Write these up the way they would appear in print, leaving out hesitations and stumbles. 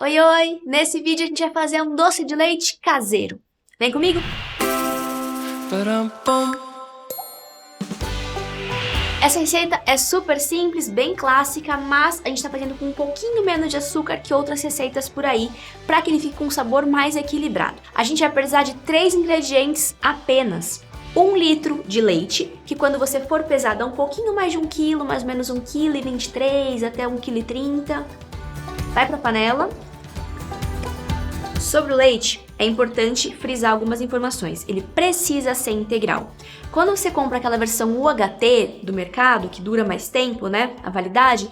Oi, oi! Nesse vídeo a gente vai fazer um doce de leite caseiro. Vem comigo! Essa receita é super simples, bem clássica, mas a gente tá fazendo com um pouquinho menos de açúcar que outras receitas por aí, para que ele fique com um sabor mais equilibrado. A gente vai precisar de 3 ingredientes apenas. 1 litro de leite, que quando você for pesar dá um pouquinho mais de 1 quilo, mais ou menos 1,23 kg até 1,30 kg. Vai pra panela. Sobre o leite, é importante frisar algumas informações. Ele precisa ser integral. Quando você compra aquela versão UHT do mercado, que dura mais tempo, né, a validade,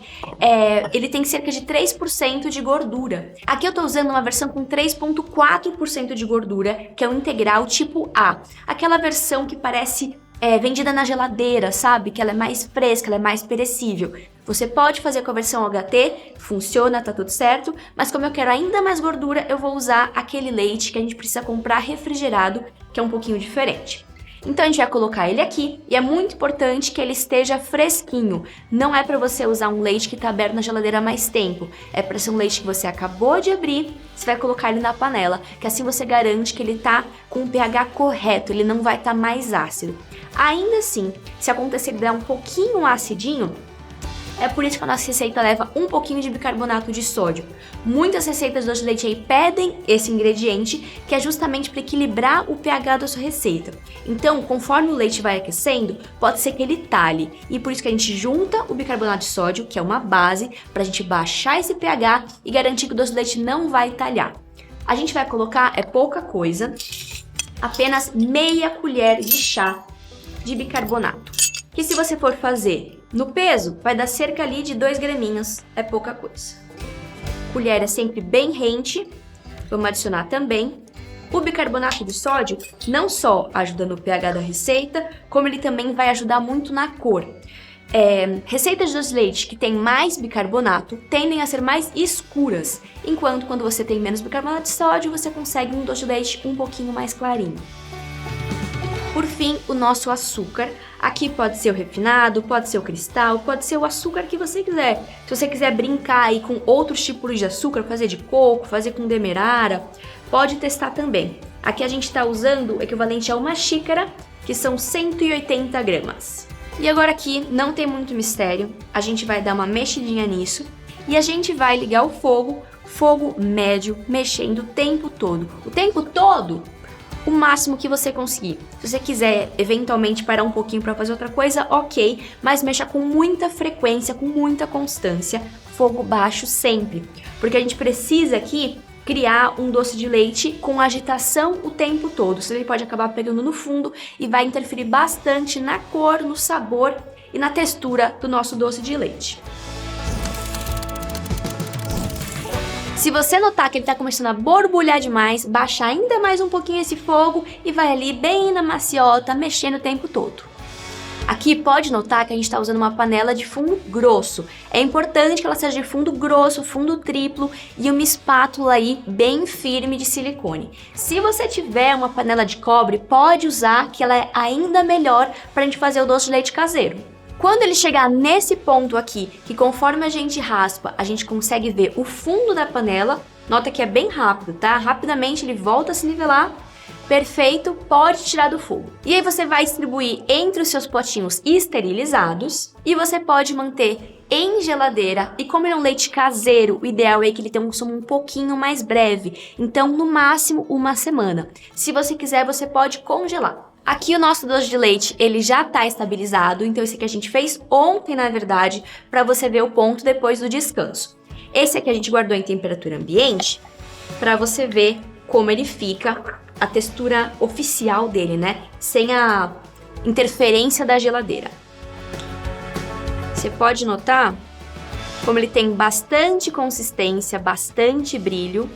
ele tem cerca de 3% de gordura. Aqui eu tô usando uma versão com 3,4% de gordura, que é o integral tipo A. Aquela versão que parece vendida na geladeira, sabe? Que ela é mais fresca, ela é mais perecível. Você pode fazer com a versão UHT, funciona, tá tudo certo, mas como eu quero ainda mais gordura, eu vou usar aquele leite que a gente precisa comprar refrigerado, que é um pouquinho diferente. Então a gente vai colocar ele aqui, e é muito importante que ele esteja fresquinho. Não é para você usar um leite que está aberto na geladeira há mais tempo. É para ser um leite que você acabou de abrir, você vai colocar ele na panela, que assim você garante que ele está com o pH correto, ele não vai estar mais ácido. Ainda assim, se acontecer de dar um pouquinho acidinho, é por isso que a nossa receita leva um pouquinho de bicarbonato de sódio. Muitas receitas de doce de leite aí pedem esse ingrediente, que é justamente para equilibrar o pH da sua receita. Então, conforme o leite vai aquecendo, pode ser que ele talhe. E por isso que a gente junta o bicarbonato de sódio, que é uma base, para a gente baixar esse pH e garantir que o doce de leite não vai talhar. A gente vai colocar, é pouca coisa, apenas meia colher de chá de bicarbonato. Que se você for fazer no peso, vai dar cerca ali de 2 graminhos, é pouca coisa. Colher é sempre bem rente, vamos adicionar também. O bicarbonato de sódio não só ajuda no pH da receita, como ele também vai ajudar muito na cor. Receitas de doce de leite que tem mais bicarbonato tendem a ser mais escuras, enquanto quando você tem menos bicarbonato de sódio, você consegue um doce de leite um pouquinho mais clarinho. Por fim, o nosso açúcar. Aqui pode ser o refinado, pode ser o cristal, pode ser o açúcar que você quiser. Se você quiser brincar aí com outros tipos de açúcar, fazer de coco, fazer com demerara, pode testar também. Aqui a gente está usando o equivalente a 1 xícara, que são 180 gramas. E agora aqui não tem muito mistério, a gente vai dar uma mexidinha nisso e a gente vai ligar o fogo médio, mexendo o tempo todo. O tempo todo, o máximo que você conseguir. Se você quiser eventualmente parar um pouquinho para fazer outra coisa, ok, mas mexa com muita frequência, com muita constância, fogo baixo sempre, porque a gente precisa aqui criar um doce de leite com agitação o tempo todo, senão ele pode acabar pegando no fundo e vai interferir bastante na cor, no sabor e na textura do nosso doce de leite. Se você notar que ele está começando a borbulhar demais, baixa ainda mais um pouquinho esse fogo e vai ali bem na maciota, mexendo o tempo todo. Aqui pode notar que a gente está usando uma panela de fundo grosso. É importante que ela seja de fundo grosso, fundo triplo e uma espátula aí bem firme de silicone. Se você tiver uma panela de cobre, pode usar, que ela é ainda melhor para a gente fazer o doce de leite caseiro. Quando ele chegar nesse ponto aqui, que conforme a gente raspa, a gente consegue ver o fundo da panela, nota que é bem rápido, tá? Rapidamente ele volta a se nivelar, perfeito, pode tirar do fogo. E aí você vai distribuir entre os seus potinhos esterilizados e você pode manter em geladeira. E como ele é um leite caseiro, o ideal é que ele tenha um consumo um pouquinho mais breve, então no máximo 1 semana. Se você quiser, você pode congelar. Aqui o nosso doce de leite, ele já está estabilizado, então esse aqui a gente fez ontem, na verdade, para você ver o ponto depois do descanso. Esse aqui a gente guardou em temperatura ambiente, para você ver como ele fica, a textura oficial dele, né? Sem a interferência da geladeira. Você pode notar como ele tem bastante consistência, bastante brilho,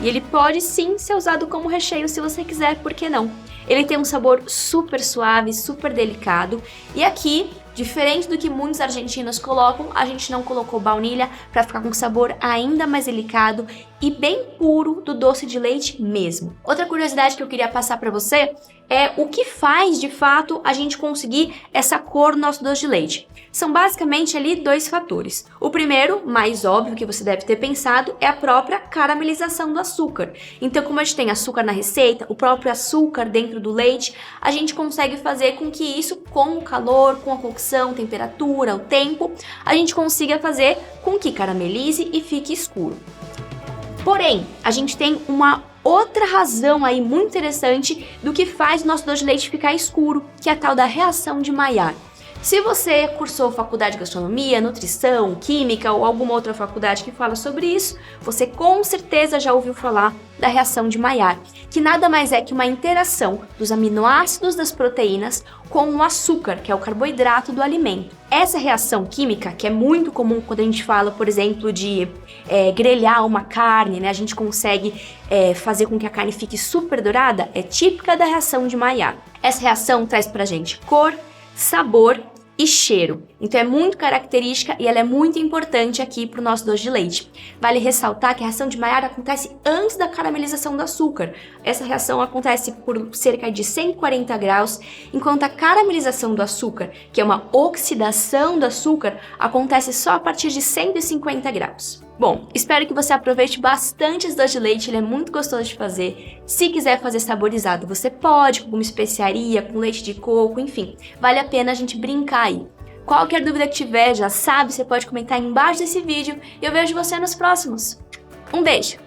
e ele pode sim ser usado como recheio se você quiser, por que não? Ele tem um sabor super suave, super delicado. E aqui, diferente do que muitos argentinos colocam, a gente não colocou baunilha para ficar com um sabor ainda mais delicado e bem puro do doce de leite mesmo. Outra curiosidade que eu queria passar para você é o que faz, de fato, a gente conseguir essa cor no nosso doce de leite. São basicamente ali 2 fatores. O primeiro, mais óbvio que você deve ter pensado, é a própria caramelização do açúcar. Então, como a gente tem açúcar na receita, o próprio açúcar dentro do leite, a gente consegue fazer com que isso, com o calor, com a cocção, temperatura, o tempo, a gente consiga fazer com que caramelize e fique escuro. Porém, a gente tem uma outra razão aí muito interessante do que faz o nosso doce de leite ficar escuro, que é a tal da reação de Maillard. Se você cursou faculdade de gastronomia, nutrição, química ou alguma outra faculdade que fala sobre isso, você com certeza já ouviu falar da reação de Maillard, que nada mais é que uma interação dos aminoácidos das proteínas com o açúcar, que é o carboidrato do alimento. Essa reação química, que é muito comum quando a gente fala, por exemplo, de grelhar uma carne, né? A gente consegue fazer com que a carne fique super dourada, é típica da reação de Maillard. Essa reação traz pra gente cor, sabor e cheiro. Então é muito característica e ela é muito importante aqui para o nosso doce de leite. Vale ressaltar que a reação de Maillard acontece antes da caramelização do açúcar. Essa reação acontece por cerca de 140 graus, enquanto a caramelização do açúcar, que é uma oxidação do açúcar, acontece só a partir de 150 graus. Bom, espero que você aproveite bastante esse doce de leite, ele é muito gostoso de fazer. Se quiser fazer saborizado, você pode, com alguma especiaria, com leite de coco, enfim. Vale a pena a gente brincar aí. Qualquer dúvida que tiver, já sabe, você pode comentar aí embaixo desse vídeo e eu vejo você nos próximos. Um beijo!